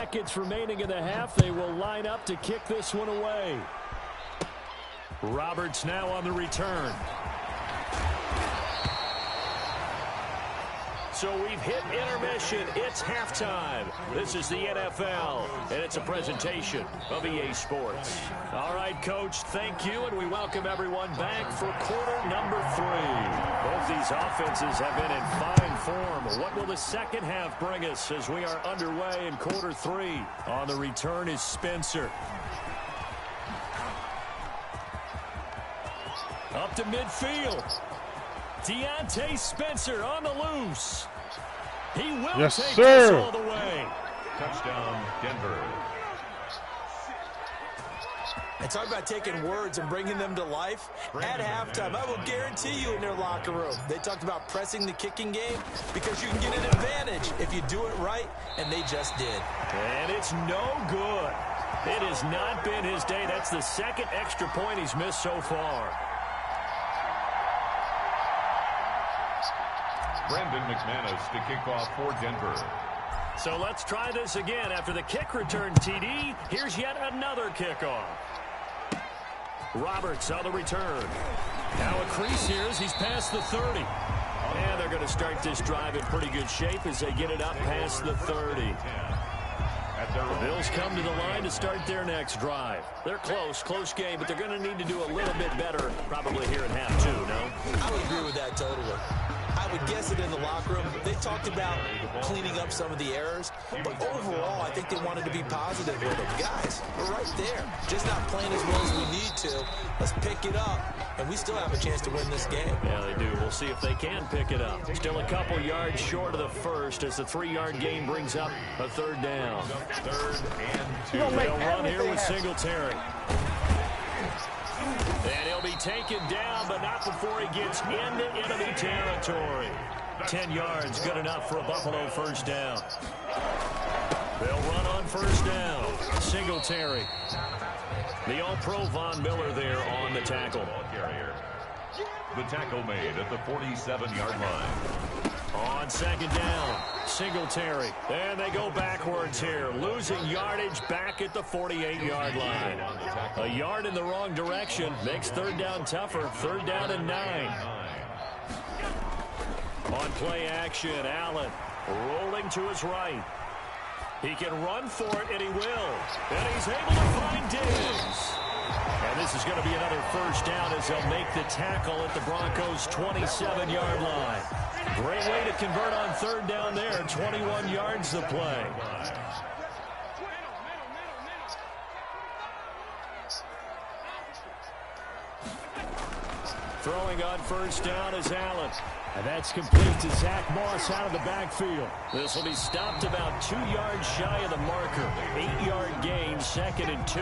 seconds remaining in the half. They will line up to kick this one away. Roberts now on the return. So we've hit intermission. It's halftime. This is the NFL, and it's a presentation of EA Sports. All right, Coach, thank you, and we welcome everyone back for quarter number 3. Both these offenses have been in fine form. What will the second half bring us as we are underway in quarter 3? On the return is Spencer. Up to midfield. Deontay Spencer on the loose. He will take this all the way. Touchdown, Denver. And talk about taking words and bringing them to life. At halftime, I will guarantee you in their locker room, they talked about pressing the kicking game because you can get an advantage if you do it right, and they just did. And it's no good. It has not been his day. That's the second extra point he's missed so far. Brandon McManus to kick off for Denver. So let's try this again. After the kick return TD, here's yet another kickoff. Roberts on the return. Now a crease here as he's past the 30. And they're going to start this drive in pretty good shape as they get it up past the 30. The Bills come to the line to start their next drive. They're close game, but they're going to need to do a little bit better probably here in half 2, no? I would agree with that totally. I would guess it in the locker room. They talked about cleaning up some of the errors, but overall, I think they wanted to be positive with them. Guys, we're right there. Just not playing as well as we need to. Let's pick it up, and we still have a chance to win this game. Yeah, they do. We'll see if they can pick it up. Still a couple yards short of the first as the 3-yard gain brings up a third down. 3rd and 2. They'll run here with Singletary. And he'll be taken down, but not before he gets into enemy territory. 10 yards, good enough for a Buffalo first down. They'll run on first down. Singletary. The All-Pro Von Miller there on the tackle. The tackle made at the 47-yard line. On second down, Singletary. And they go backwards here, losing yardage back at the 48-yard line. A yard in the wrong direction makes third down tougher. 3rd down and 9. On play action, Allen rolling to his right. He can run for it, and he will. And he's able to find Diggs. And this is going to be another first down as they'll make the tackle at the Broncos' 27-yard line. Great way to convert on 3rd down there. 21 yards to play. Throwing on first down is Allen. And that's complete to Zach Moss out of the backfield. This will be stopped about 2 yards shy of the marker. 8-yard gain, 2nd and 2.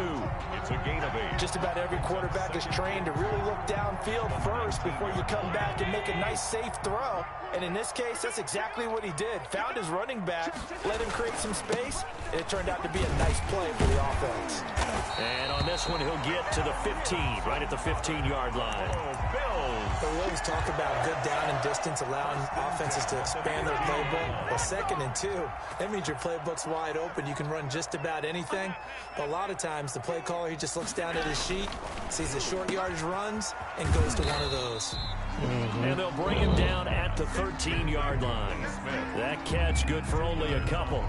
It's a gain of 8. Just about every quarterback is trained to really look downfield first before you come back and make a nice, safe throw. And in this case, that's exactly what he did. Found his running back, let him create some space, and it turned out to be a nice play for the offense. And on this one, he'll get to the 15, right at the 15-yard line. We always talk about good down and distance, allowing offenses to expand their playbook. Well, 2nd and 2, that means your playbook's wide open. You can run just about anything. But a lot of times, the play caller, he just looks down at his sheet, sees the short yardage runs, and goes to one of those. And they'll bring him down at the 13-yard line. That catch good for only a couple.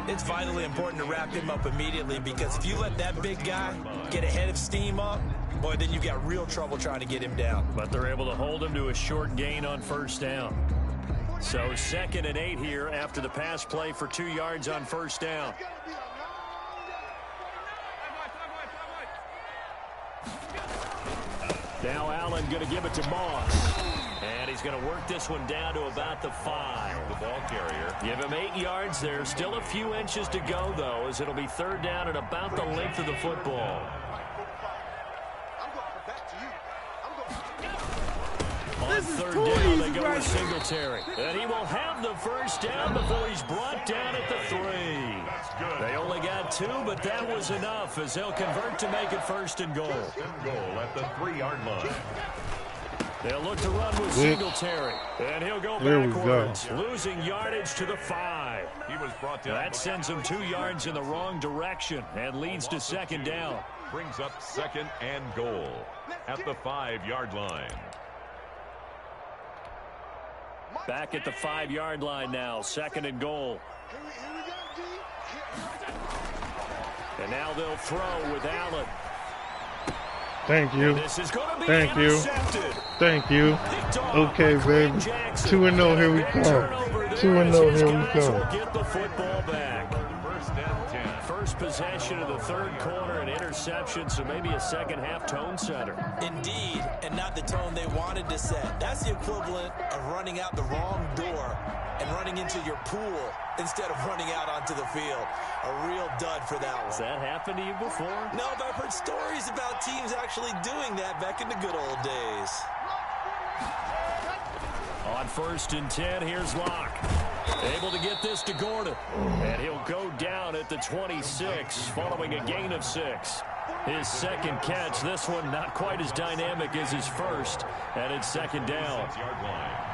It's vitally important to wrap him up immediately because if you let that big guy get ahead of steam up, boy, then you've got real trouble trying to get him down. But they're able to hold him to a short gain on first down. So 2nd and 8 here after the pass play for 2 yards on first down. Now Allen going to give it to Moss. And he's going to work this one down to about the 5. The ball carrier. Give him 8 yards there. Still a few inches to go, though, as it'll be 3rd down at about the length of the football. On 3rd down, they go with Singletary. And he will have the first down before he's brought down at the 3. They only got 2, but that was enough as they'll convert to make it 1st and goal. Goal at the 3-yard line. They'll look to run with Singletary. And he'll go backwards, losing yardage to the 5. was brought down. That sends him 2 yards in the wrong direction and leads to second down. Brings up second and goal at the 5-yard line. Back at the 5-yard line now, second and goal. And now they'll throw with Allen. Thank you. This is going to be Thank you. intercepted. Thank you. Okay, baby. 2-0, here we come. 2-0, here we come. Get the football back. First and 10. First possession of the third quarter, an interception, so maybe a second-half tone setter. Indeed, and not the tone they wanted to set. That's the equivalent of running out the wrong door and running into your pool instead of running out onto the field. A real dud for that one. Has that happened to you before? No, but I've heard stories about teams actually doing that back in the good old days. On first and 10, here's Locke. Able to get this to Gordon. And he'll go down at the 26 following a gain of 6. His second catch, this one not quite as dynamic as his first, and it's second down. 6-yard line.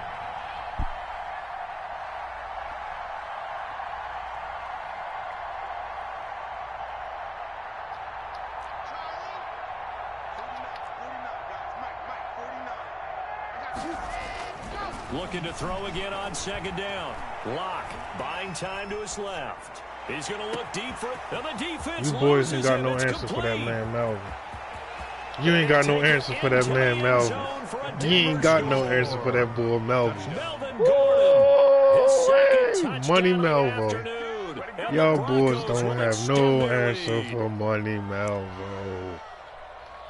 Looking to throw again on second down. Locke buying time to his left. He's going to look deep for it. And the defense You boys ain't loses got him. no It's answer for that complete. man, Melvin. You ain't got no answer for that man, Melvin. You ain't got no answer for that boy, Melvin. Melvin Gordon, his second touchdown Money of the Melvin. afternoon. And Y'all the boys Broncos don't will have extend no their answer lead. for Money Melvin.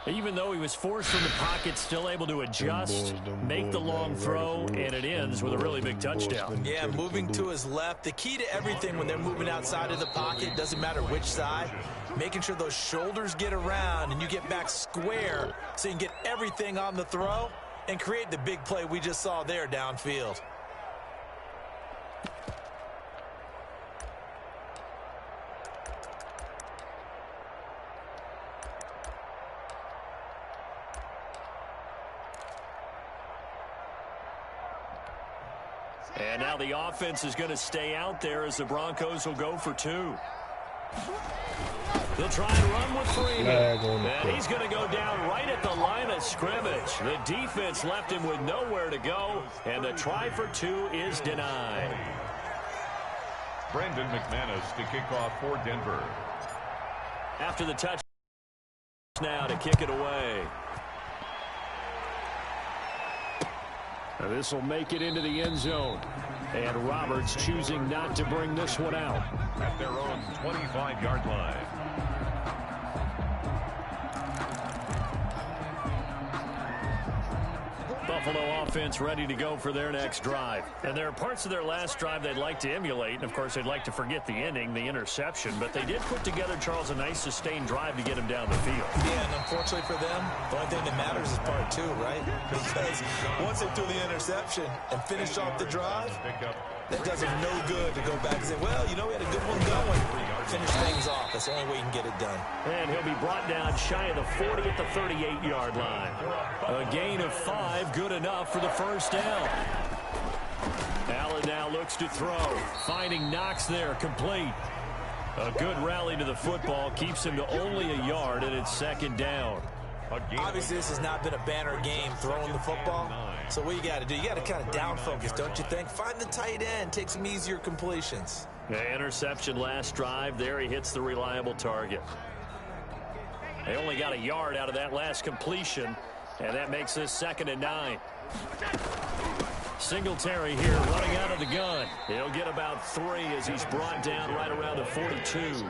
Even though he was forced from the pocket, still able to adjust, make the long throw, and it ends with a really big touchdown. Yeah, moving to his left. The key to everything when they're moving outside of the pocket, doesn't matter which side, making sure those shoulders get around and you get back square so you can get everything on the throw and create the big play we just saw there downfield. And now the offense is going to stay out there as the Broncos will go for 2. They'll try and run with Freeman. And he's going to go down right at the line of scrimmage. The defense left him with nowhere to go, and the try for 2 is denied. Brandon McManus to kick off for Denver. After the touch now to kick it away. This will make it into the end zone. And Roberts choosing not to bring this one out. At their own 25-yard line. Buffalo offense ready to go for their next drive. And there are parts of their last drive they'd like to emulate. And, of course, they'd like to forget the inning, the interception. But they did put together, Charles, a nice sustained drive to get him down the field. Yeah, and unfortunately for them, the only thing that matters is part 2, right? Because once they threw the interception and finished off the drive, that does them no good to go back and say, well, you know, we had a good one going. Finish things off. That's the only way you can get it done. And he'll be brought down shy of the 40 at the 38-yard line. A gain of 5, good enough for the first down. Allen now looks to throw. Finding Knox there, complete. A good rally to the football keeps him to only a yard, and it's second down. Obviously, this has not been a banner game throwing the football. So what you got to do, you got to kind of down focus, don't you think? Find the tight end, take some easier completions. The interception last drive. There he hits the reliable target. They only got a yard out of that last completion, and that makes this 2nd and 9. Singletary here running out of the gun. He'll get about 3 as he's brought down right around the 42.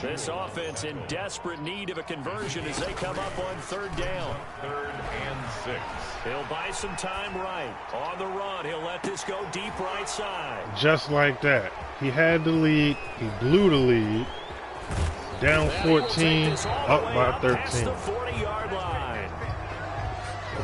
This offense in desperate need of a conversion as they come up on 3rd down. 3rd and 6. He'll buy some time right. On the run, he'll let this go deep right side. Just like that. He had the lead. He blew the lead. Down 14, up by 13. Past the 40-yard line.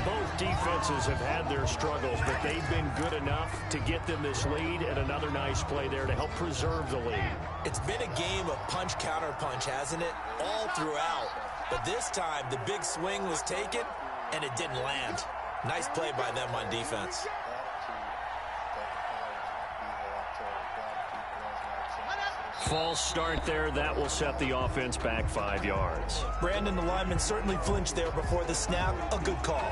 Both defenses have had their struggles, but they've been good enough to get them this lead, and another nice play there to help preserve the lead. It's been a game of punch-counter-punch, hasn't it? All throughout. But this time, the big swing was taken, and it didn't land. Nice play by them on defense. False start there. That will set the offense back 5 yards. Brandon, the lineman certainly flinched there before the snap. A good call.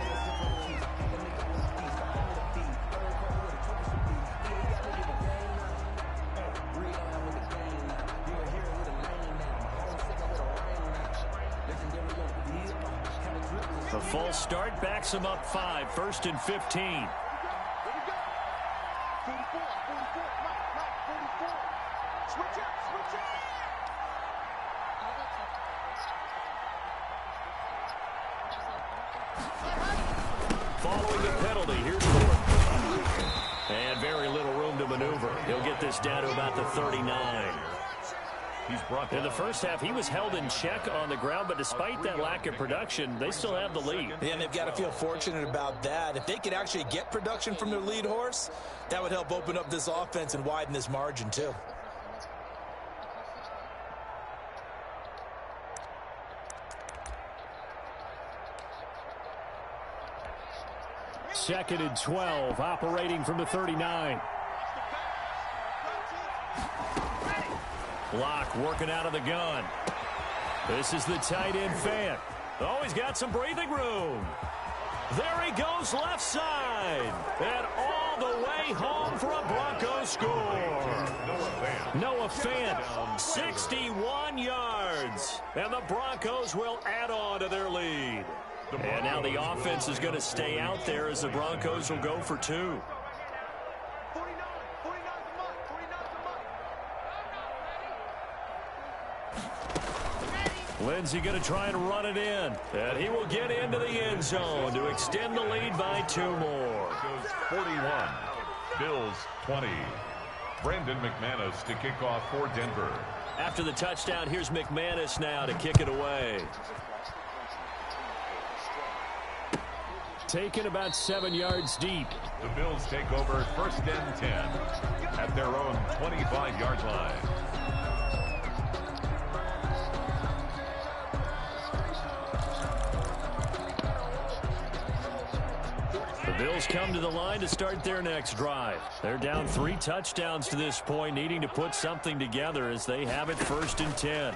The false start backs him up 5, 1st and 15. Following the penalty, here's Ford. And very little room to maneuver. He'll get this down to about the 39. He's brought in the first half, he was held in check on the ground, but despite that lack of production, they still have the lead. Yeah, and they've got to feel fortunate about that. If they could actually get production from their lead horse, that would help open up this offense and widen this margin too. Second and 12, operating from the 39. Block working out of the gun. This is the tight end Fant. Oh, he's got some breathing room. There he goes left side. And all the way home for a Broncos score. Noah Fant, 61 yards. And the Broncos will add on to their lead. And now the offense is going to stay out there as the Broncos will go for 2. Lindsey going to try and run it in. And he will get into the end zone to extend the lead by 2 more. 41. Bills 20. Brandon McManus to kick off for Denver. After the touchdown, here's McManus now to kick it away. Taken about 7 yards deep. The Bills take over 1st and 10 at their own 25-yard line. The Bills come to the line to start their next drive. They're down 3 touchdowns to this point, needing to put something together as they have it 1st and 10.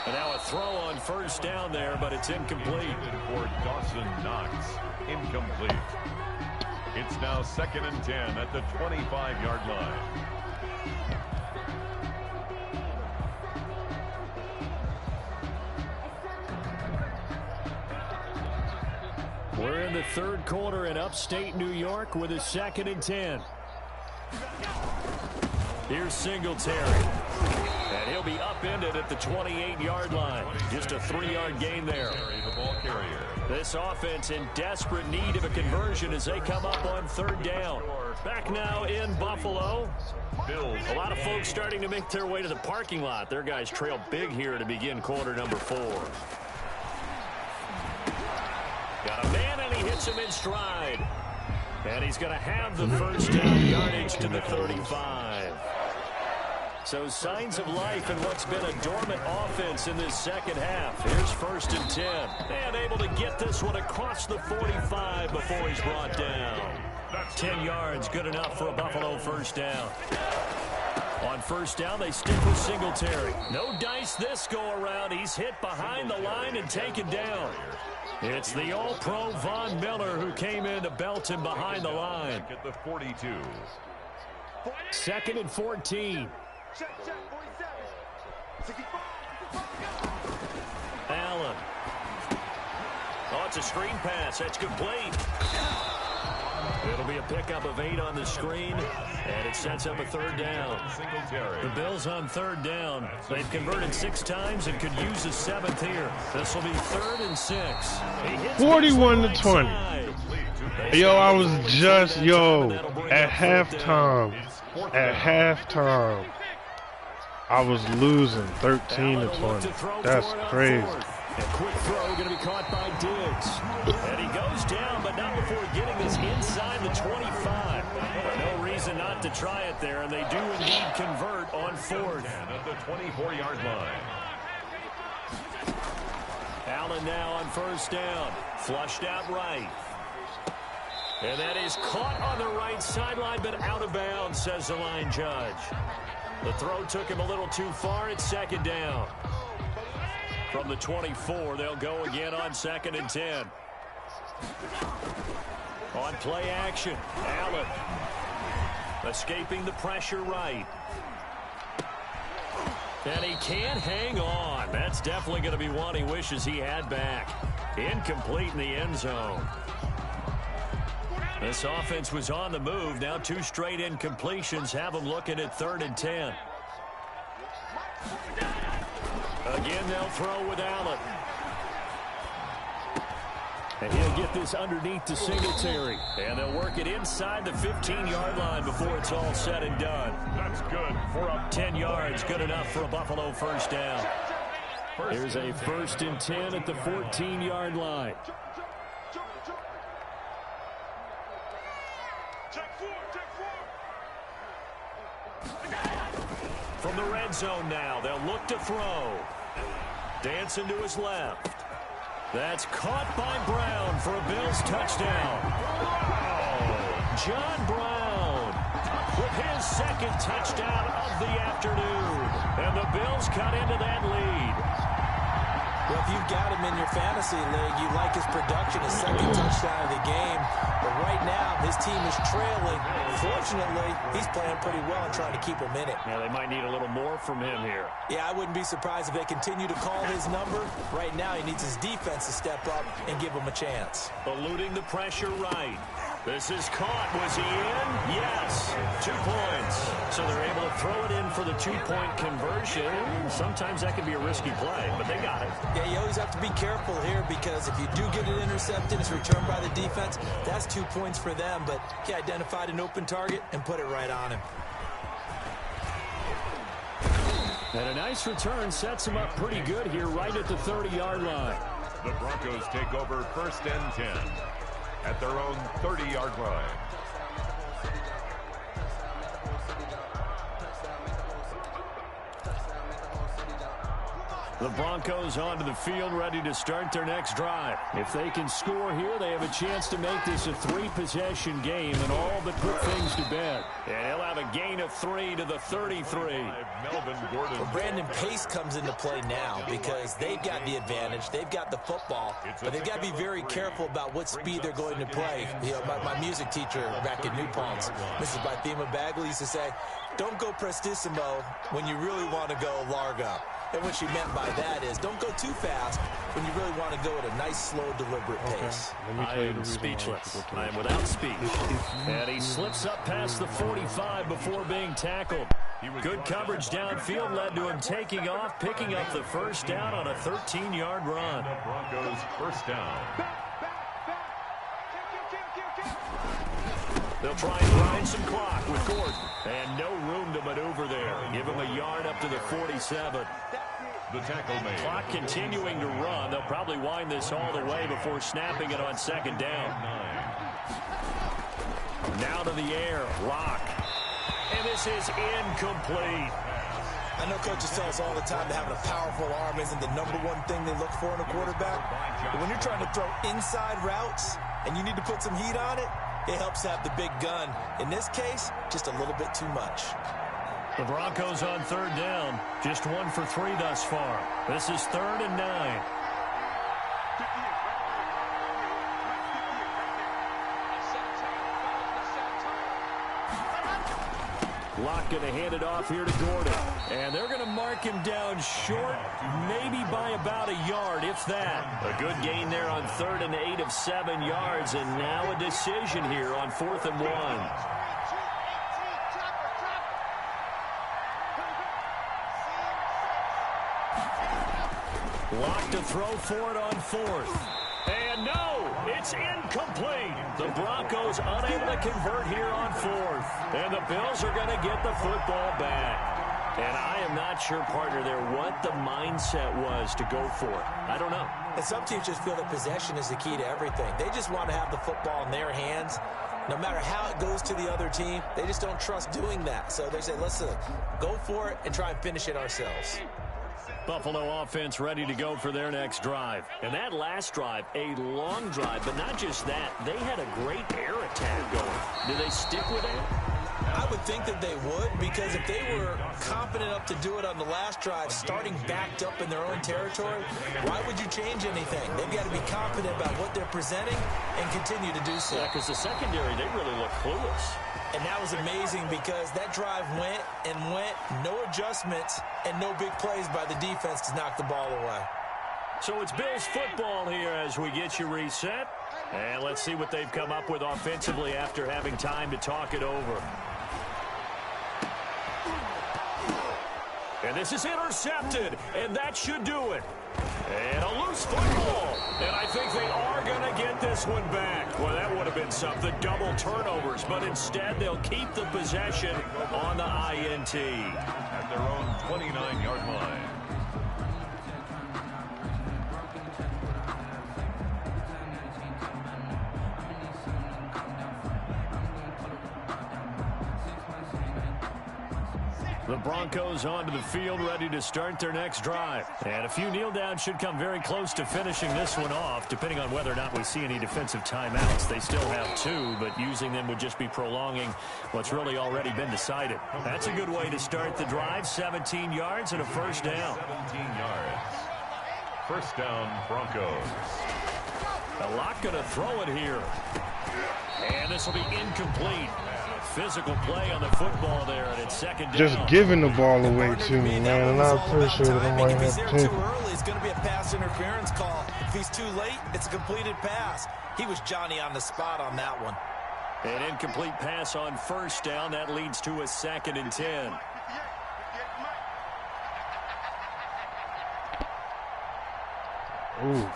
And now a throw on 1st down there, but it's incomplete. For Dawson Knox, incomplete. It's now 2nd and 10 at the 25-yard line. We're in the 3rd quarter in upstate New York with a 2nd and 10. Here's Singletary. And he'll be upended at the 28-yard line. Just a 3-yard gain there. The ball carrier. This offense in desperate need of a conversion as they come up on 3rd down. Back now in Buffalo. Bills. A lot of folks starting to make their way to the parking lot. Their guys trail big here to begin quarter number 4. Got a man, and he hits him in stride. And he's going to have the 1st down yardage to the 35. So signs of life in what's been a dormant offense in this 2nd half. Here's 1st and 10. And able to get this one across the 45 before he's brought down. 10 yards, good enough for a Buffalo 1st down. On 1st down, they stick with Singletary. No dice this go-around. He's hit behind the line and taken down. It's the All-Pro Von Miller who came in to belt him behind the line. At the 42. 2nd and 14. Allen. Oh, it's a screen pass. That's complete. It'll be a pickup of 8 on the screen, and it sets up a 3rd down. The Bills on 3rd down. They've converted 6 times and could use a 7th here. This will be 3rd and 6. 41-20. Yo, I was just, at halftime, I was losing 13-20. That's crazy. A quick throw going to be caught by Diggs. And he goes down, but not before getting this inside the 25. No reason not to try it there, and they do indeed convert on 4th. At the 24-yard line. Allen now on 1st down. Flushed out right. And that is caught on the right sideline, but out of bounds, says the line judge. The throw took him a little too far. It's second down. From the 24, they'll go again on 2nd and 10. On play action, Allen escaping the pressure right. And he can't hang on. That's definitely going to be one he wishes he had back. Incomplete in the end zone. This offense was on the move. Now 2 straight incompletions have them looking at 3rd and 10. Again, they'll throw with Allen. And he'll get this underneath to Singletary. And they'll work it inside the 15-yard line before it's all said and done. That's good for a 10 yards, good enough for a Buffalo first down. Here's a 1st and 10 at the 14-yard line. From the red zone now, they'll look to throw. Dancing to his left. That's caught by Brown for a Bills touchdown. John Brown with his 2nd touchdown of the afternoon. And the Bills cut into that lead. Well, if you've got him in your fantasy league, you like his production, his 2nd touchdown of the game. But right now, his team is trailing. Fortunately, he's playing pretty well and trying to keep him in it. Yeah, they might need a little more from him here. Yeah, I wouldn't be surprised if they continue to call his number. Right now, he needs his defense to step up and give him a chance. Eluding the pressure right. This is caught. Was he in? Yes. 2 points. So they're able to throw it in for the 2-point conversion. Sometimes that can be a risky play, but they got it. Yeah, you always have to be careful here because if you do get it intercepted, it's returned by the defense. That's 2 points for them, but he identified an open target and put it right on him. And a nice return sets him up pretty good here right at the 30-yard line. The Broncos take over 1st and 10 at their own 30-yard line. The Broncos onto the field ready to start their next drive. If they can score here, they have a chance to make this a 3-possession game and all but put things to bed. And he'll have a gain of 3 to the 33. Melvin Gordon. Well, Brandon Pace comes into play now because they've got the advantage. They've got the football, but they've got to be very careful about what speed they're going to play. You know, my music teacher back in New Paltz, Mrs. Bythema Bagley, used to say, don't go prestissimo when you really want to go largo. And what she meant by that is don't go too fast when you really want to go at a nice, slow, deliberate pace. I am speechless. I am without speech. And he slips up past the 45 before being tackled. Good coverage downfield led to him taking off, picking up the first down on a 13-yard run. Broncos first down. They'll try and grind some clock with Gordon. And no room to maneuver there. Give him a yard up to the 47. The tackle made. Clock continuing to run. They'll probably wind this all the way before snapping it on 2nd down. Now to the air. Lock. And this is incomplete. I know coaches tell us all the time that having a powerful arm isn't the #1 thing they look for in a quarterback. But when you're trying to throw inside routes and you need to put some heat on it, it helps have the big gun. In this case, just a little bit too much. The Broncos on 3rd down. Just 1 for 3 thus far. This is 3rd and 9. Locke going to hand it off here to Gordon. And they're going to mark him down short, maybe by about a yard, if that. A good gain there on 3rd and 8 of 7 yards. And now a decision here on 4th and 1. Locke to throw for it on 4th. And no, it's incomplete. The Broncos unable to convert here on 4th. And the Bills are going to get the football back. And I am not sure, partner, there what the mindset was to go for it. I don't know. And some teams just feel that possession is the key to everything. They just want to have the football in their hands. No matter how it goes to the other team, they just don't trust doing that. So they say, let's go for it and try and finish it ourselves. Buffalo offense ready to go for their next drive. And that last drive, a long drive, but not just that. They had a great air attack going. Do they stick with it? I would think that they would, because if they were confident enough to do it on the last drive, starting backed up in their own territory, why would you change anything? They've got to be confident about what they're presenting and continue to do so. Yeah, because the secondary, they really look clueless. And that was amazing because that drive went and went, no adjustments, and no big plays by the defense to knock the ball away. So it's Bills football here as we get you reset. And let's see what they've come up with offensively after having time to talk it over. And this is intercepted, and that should do it. And a loose football. And I think they are going to get this one back. Well, that would have been something, double turnovers. But instead, they'll keep the possession on the INT. At their own 29-yard line. The Broncos onto the field, ready to start their next drive. And a few kneel downs should come very close to finishing this one off, depending on whether or not we see any defensive timeouts. They still have 2, but using them would just be prolonging what's really already been decided. That's a good way to start the drive. 17 yards and a first down. 17 yards. First down, Broncos. A lot going to throw it here. And this will be incomplete. Physical play on the football there, and it's second down. Just giving the ball away to me, man, and I'm pretty sure that I might If he's have there to too early, it's going to be a pass interference call. If he's too late, it's a completed pass. He was Johnny on the spot on that one. An incomplete pass on first down. That leads to a 2nd and 10. Ooh.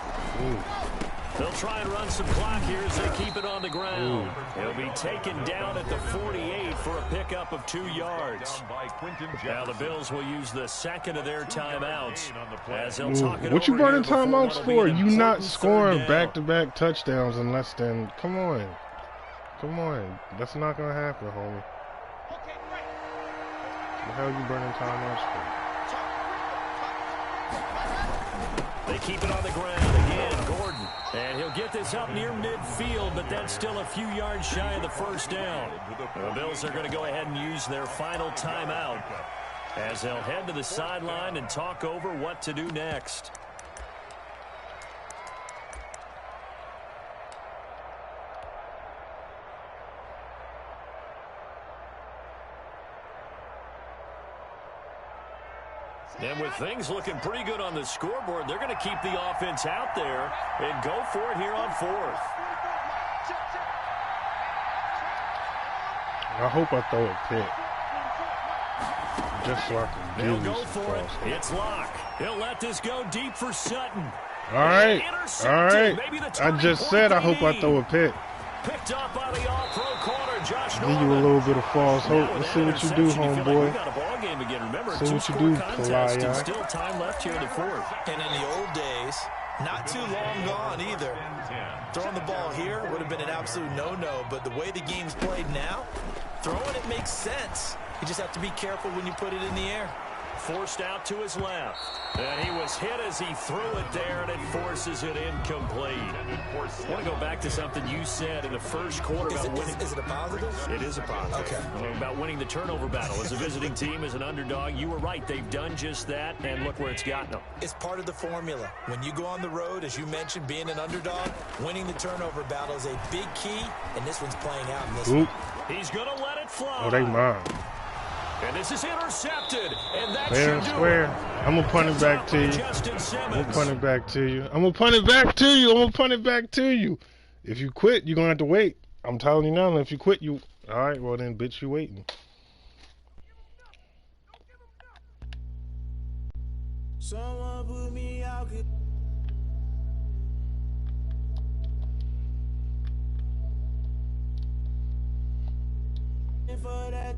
They'll try and run some clock here as they keep it on the ground. He'll be taken down at the 48 for a pickup of 2 yards. Now the Bills will use the second of their timeouts as they'll talk it What you over running here before timeouts what'll be for? an You not important scoring third down. back-to-back touchdowns in less than... Come on. Come on. That's not going to happen, homie. The hell you burning timeouts for? They keep it on the ground again, Gordon. And he'll get this up near midfield, but that's still a few yards shy of the first down. The Bills are going to go ahead and use their final timeout as they'll head to the sideline and talk over what to do next. And with things looking pretty good on the scoreboard, they're going to keep the offense out there and go for it here on 4th. I hope I throw a pick. Just so I can They'll give go you for it. It's Locke. He'll let this go deep for Sutton. All right. Maybe the I just said I hope I throw a pick. Picked up by the all-pro corner, Josh Give you a Norman. little bit of false hope. Let's see what you do, homeboy. Remember, See what you do, contest and Kalaya. still time left here in the 4th. And in the old days, not too long gone either. Throwing the ball here would have been an absolute no-no, but the way the game's played now, throwing it makes sense. You just have to be careful when you put it in the air. Forced out to his left. And he was hit as he threw it there, and it forces it incomplete. I want to go back to something you said in the first quarter about winning. Is it a positive? It is a positive. Okay. About winning the turnover battle. As a visiting team, as an underdog, you were right. They've done just that, and look where it's gotten them. It's part of the formula. When you go on the road, as you mentioned, being an underdog, winning the turnover battle is a big key, and this one's playing out in this one. He's going to let it fly. Oh, they mine. And this is intercepted, and that Fair and should do square. it. I'm going to punt it back to you. Justin I'm going to Simmons. punt it back to you. I'm going to punt it back to you. I'm going to punt it back to you. If you quit, you're going to have to wait. I'm telling you now, if you quit, you... All right, well then, bitch, you waiting. Someone put me out.